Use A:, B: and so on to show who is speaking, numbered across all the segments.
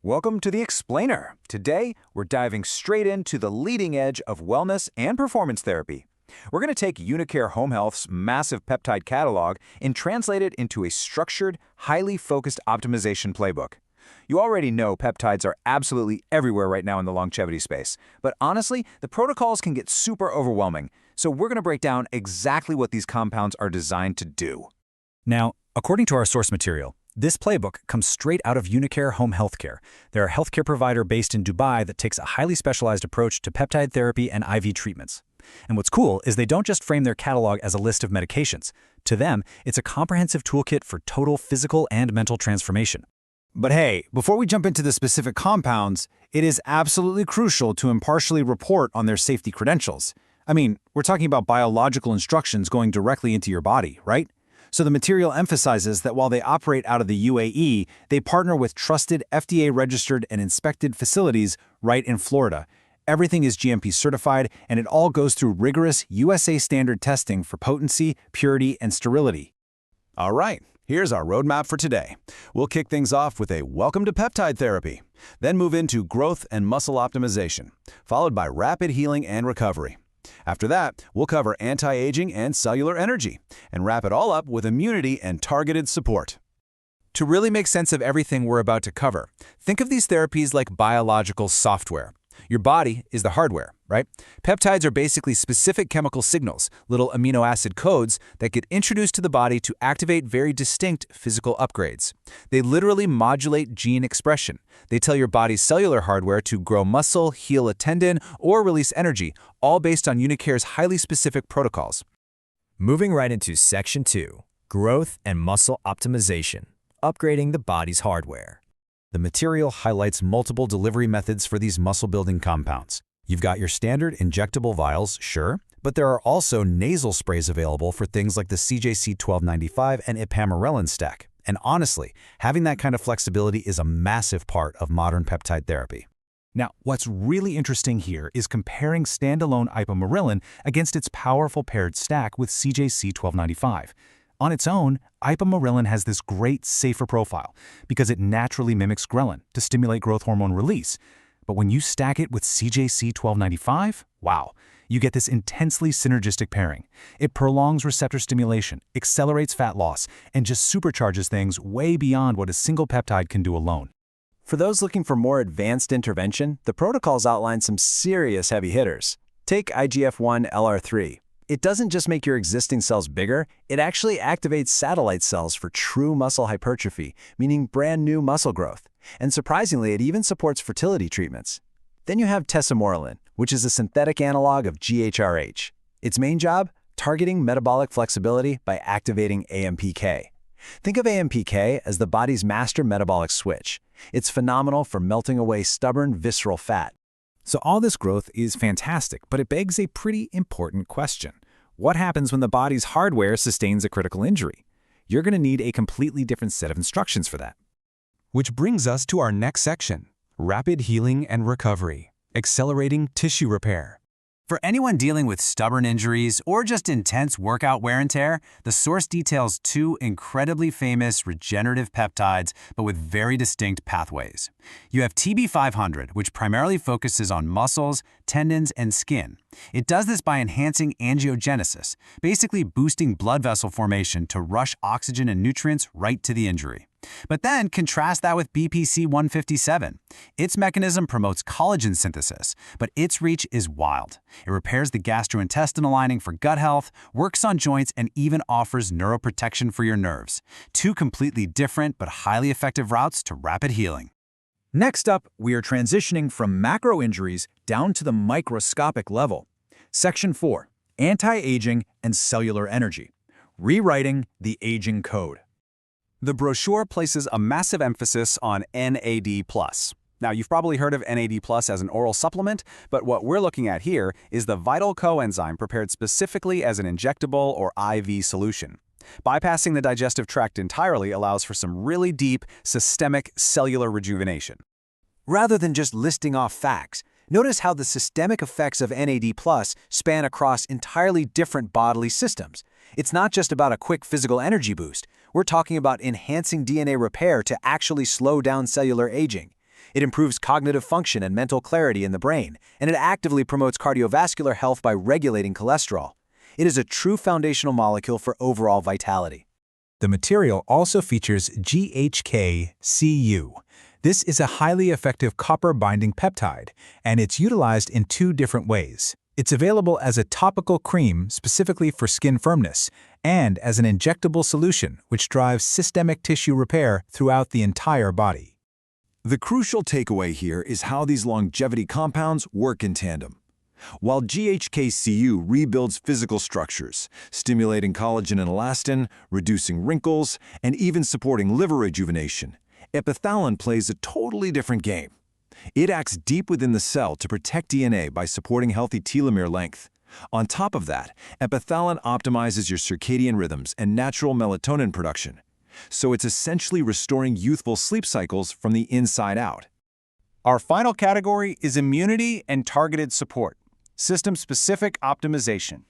A: Welcome to the Explainer. Today, we're diving straight into the leading edge of wellness and performance therapy. We're going to take Unicare Home Health's massive peptide catalog and translate it into a structured, highly focused optimization playbook. You already know peptides are absolutely everywhere right now in the longevity space, but honestly, the protocols can get super overwhelming, so we're going to break down exactly what these compounds are designed to do.
B: Now, according to our source material, this playbook comes straight out of Unicare Home Healthcare. They're a healthcare provider based in Dubai that takes a highly specialized approach to peptide therapy and IV treatments. And what's cool is they don't just frame their catalog as a list of medications. To them, it's a comprehensive toolkit for total physical and mental transformation.
C: But hey, before we jump into the specific compounds, it is absolutely crucial to impartially report on their safety credentials. I mean, we're talking about biological instructions going directly into your body, right? So the material emphasizes that while they operate out of the UAE, they partner with trusted FDA-registered and inspected facilities right in Florida. Everything is GMP certified, and it all goes through rigorous USA standard testing for potency, purity, and sterility.
D: All right, here's our roadmap for today. We'll kick things off with a welcome to peptide therapy, then move into growth and muscle optimization, followed by rapid healing and recovery. After that, we'll cover anti-aging and cellular energy, and wrap it all up with immunity and targeted support.
A: To really make sense of everything we're about to cover, think of these therapies like biological software. Your body is the hardware, right? Peptides are basically specific chemical signals, little amino acid codes that get introduced to the body to activate very distinct physical upgrades. They literally modulate gene expression. They tell your body's cellular hardware to grow muscle, heal a tendon, or release energy, all based on Unicare's highly specific protocols.
E: Moving right into Section 2, Growth and Muscle Optimization, upgrading the body's hardware.
D: The material highlights multiple delivery methods for these muscle-building compounds. You've got your standard injectable vials, sure, but there are also nasal sprays available for things like the CJC-1295 and ipamorelin stack. And honestly, having that kind of flexibility is a massive part of modern peptide therapy.
B: Now, what's really interesting here is comparing standalone ipamorelin against its powerful paired stack with CJC-1295. On its own, ipamorelin has this great, safer profile because it naturally mimics ghrelin to stimulate growth hormone release. But when you stack it with CJC-1295, wow, you get this intensely synergistic pairing. It prolongs receptor stimulation, accelerates fat loss, and just supercharges things way beyond what a single peptide can do alone.
C: For those looking for more advanced intervention, the protocols outline some serious heavy hitters. Take IGF-1/LR3. It doesn't just make your existing cells bigger, it actually activates satellite cells for true muscle hypertrophy, meaning brand new muscle growth. And surprisingly, it even supports fertility treatments. Then you have tesamorelin, which is a synthetic analog of GHRH. Its main job? Targeting metabolic flexibility by activating AMPK. Think of AMPK as the body's master metabolic switch. It's phenomenal for melting away stubborn visceral fat.
B: So all this growth is fantastic, but it begs a pretty important question. What happens when the body's hardware sustains a critical injury? You're going to need a completely different set of instructions for that.
A: Which brings us to our next section, rapid healing and recovery, accelerating tissue repair.
F: For anyone dealing with stubborn injuries or just intense workout wear and tear, the source details two incredibly famous regenerative peptides, but with very distinct pathways. You have TB500, which primarily focuses on muscles, tendons, and skin. It does this by enhancing angiogenesis, basically boosting blood vessel formation to rush oxygen and nutrients right to the injury. But then contrast that with BPC-157. Its mechanism promotes collagen synthesis, but its reach is wild. It repairs the gastrointestinal lining for gut health, works on joints, and even offers neuroprotection for your nerves. Two completely different but highly effective routes to rapid healing.
B: Next up, we are transitioning from macro injuries down to the microscopic level. Section 4, Anti-Aging and Cellular Energy, Rewriting the Aging Code.
A: The brochure places a massive emphasis on NAD+. Now, you've probably heard of NAD+ as an oral supplement, but what we're looking at here is the vital coenzyme prepared specifically as an injectable or IV solution. Bypassing the digestive tract entirely allows for some really deep, systemic cellular rejuvenation.
C: Rather than just listing off facts, notice how the systemic effects of NAD+ span across entirely different bodily systems. It's not just about a quick physical energy boost. We're talking about enhancing DNA repair to actually slow down cellular aging. It improves cognitive function and mental clarity in the brain, and it actively promotes cardiovascular health by regulating cholesterol. It is a true foundational molecule for overall vitality.
B: The material also features GHK-Cu. This is a highly effective copper-binding peptide, and it's utilized in 2 different ways. It's available as a topical cream specifically for skin firmness, and as an injectable solution which drives systemic tissue repair throughout the entire body.
G: The crucial takeaway here is how these longevity compounds work in tandem. While GHK-Cu rebuilds physical structures, stimulating collagen and elastin, reducing wrinkles, and even supporting liver rejuvenation, epithalin plays a totally different game. It acts deep within the cell to protect DNA by supporting healthy telomere length. On top of that, epithalin optimizes your circadian rhythms and natural melatonin production. So it's essentially restoring youthful sleep cycles from the inside out.
A: Our final category is immunity and targeted support, system-specific optimization.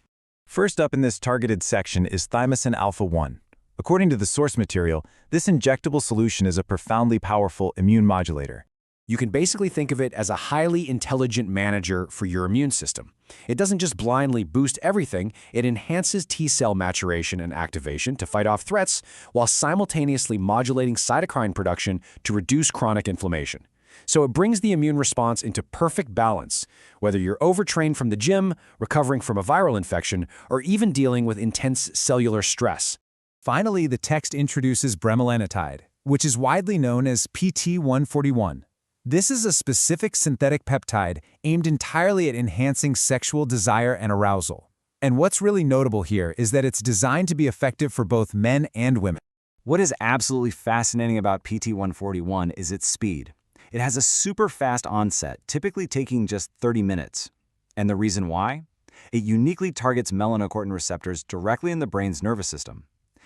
D: First up in this targeted section is thymosin alpha-1. According to the source material, this injectable solution is a profoundly powerful immune modulator.
H: You can basically think of it as a highly intelligent manager for your immune system. It doesn't just blindly boost everything, it enhances T-cell maturation and activation to fight off threats while simultaneously modulating cytokine production to reduce chronic inflammation. So it brings the immune response into perfect balance, whether you're overtrained from the gym, recovering from a viral infection, or even dealing with intense cellular stress.
B: Finally, the text introduces bremelanotide, which is widely known as PT141. This is a specific synthetic peptide aimed entirely at enhancing sexual desire and arousal. And what's really notable here is that it's designed to be effective for both men and women.
C: What is absolutely fascinating about PT141 is its speed. It has a super fast onset, typically taking just 30 minutes. And the reason why? It uniquely targets melanocortin receptors directly in the brain's nervous system.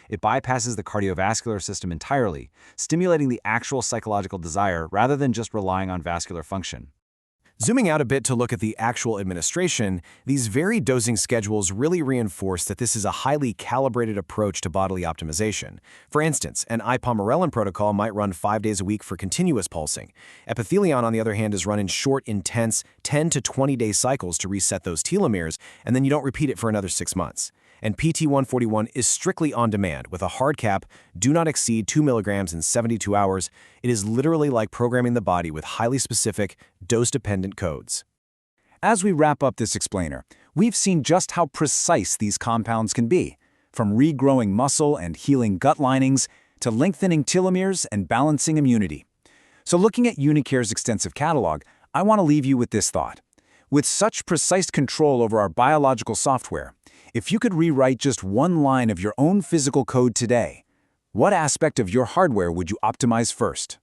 C: It bypasses the cardiovascular system entirely, stimulating the actual psychological desire rather than just relying on vascular function.
H: Zooming out a bit to look at the actual administration, these varied dosing schedules really reinforce that this is a highly calibrated approach to bodily optimization. For instance, an ipamorelin protocol might run 5 days a week for continuous pulsing. Epithelion, on the other hand, is run in short, intense 10 to 20-day cycles to reset those telomeres, and then you don't repeat it for another 6 months. And PT141 is strictly on demand with a hard cap, do not exceed 2 milligrams in 72 hours. It is literally like programming the body with highly specific, dose-dependent codes.
A: As we wrap up this explainer, we've seen just how precise these compounds can be, from regrowing muscle and healing gut linings to lengthening telomeres and balancing immunity. So looking at Unicare's extensive catalog, I want to leave you with this thought. With such precise control over our biological software, if you could rewrite just one line of your own physical code today, what aspect of your hardware would you optimize first?